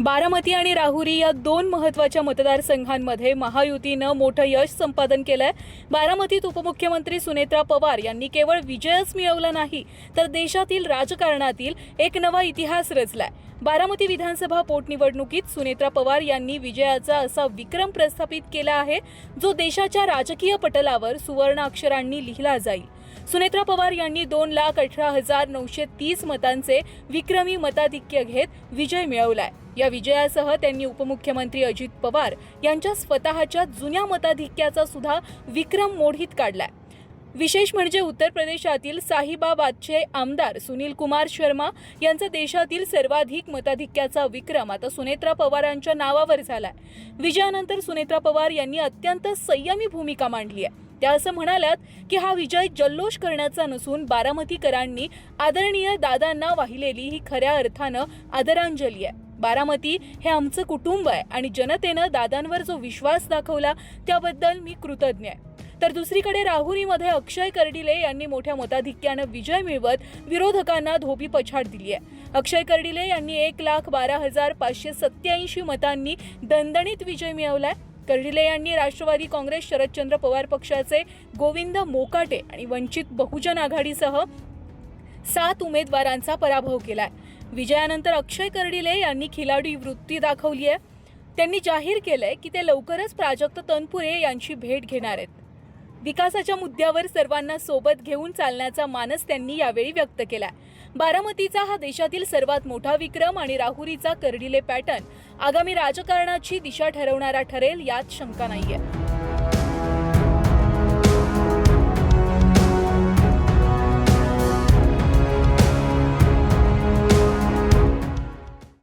बारामती आणि राहुरी या दोन महत्त्वाच्या मतदारसंघांमध्ये महायुतीनं मोठं यश संपादन केलंय। बारामतीत उपमुख्यमंत्री सुनेत्रा पवार यांनी केवळ विजयच मिळवला नाही तर देशातील राजकारणातील एक नवा इतिहास रचलाय। बारामती विधानसभा पोटनिवडणुकीत सुनेत्रा पवार यांनी विजयाचा असा विक्रम प्रस्थापित केला आहे जो देशाच्या राजकीय पटलावर सुवर्ण अक्षरांनी लिहिला जाईल। सुनेत्रा पवार यांनी 2,18,930 मतांचे विक्रमी मताधिक्य घेत विजय मिळवलाय। या विजयासह त्यांनी उपमुख्यमंत्री अजित पवार यांच्या स्वतःच्या जुन्या मताधिक्याचा सुद्धा विक्रम मोडीत काढलाय। विशेष म्हणजे उत्तर प्रदेशातील साहिबाबादचे आमदार सुनील कुमार शर्मा यांचा देशातील सर्वाधिक मताधिक्याचा विक्रम आता सुनेत्रा पवारांच्या नावावर झालाय। विजयानंतर सुनेत्रा पवार यांनी अत्यंत संयमी भूमिका मांडली आहे। त्या असं म्हणाल्यात की हा विजय जल्लोष करण्याचा नसून बारामतीकरांनी आदरणीय दादांना वाहिलेली ही खऱ्या अर्थानं आदरांजली आहे। बारामती हे आमचं कुटुंब आहे आणि जनतेनं दादांवर जो विश्वास दाखवला त्याबद्दल मी कृतज्ञ आहे। तर दुसरीकडे राहुरीमध्ये अक्षय कर्डिले यांनी मोठ्या मताधिक्यानं विजय मिळवत विरोधकांना धोबी पछाड दिली आहे। अक्षय कर्डिले यांनी 1,12,587 मतांनी दणदणीत विजय मिळवलाय। कर्डिले यांनी राष्ट्रवादी काँग्रेस शरदचंद्र पवार पक्षाचे गोविंद मोकाटे आणि वंचित बहुजन आघाडीसह 7 उमेदवारांचा पराभव केलाय। विजयानंतर अक्षय कर्डिले यांनी खिलाडी वृत्ती दाखवली आहे। त्यांनी जाहीर केलंय की ते लवकरच प्राजक्त तनपुरे यांची भेट घेणार आहेत। विकासाच्या मुद्द्यावर सर्वांना सोबत घेऊन चालण्याचा मानस त्यांनी यावेळी व्यक्त केला। बारामतीचा हा देशातील सर्वात मोठा विक्रम आणि राहुरीचा कर्डिले पॅटर्न आगामी राजकारणाची दिशा ठरवणारा ठरेल यात शंका नाहीये।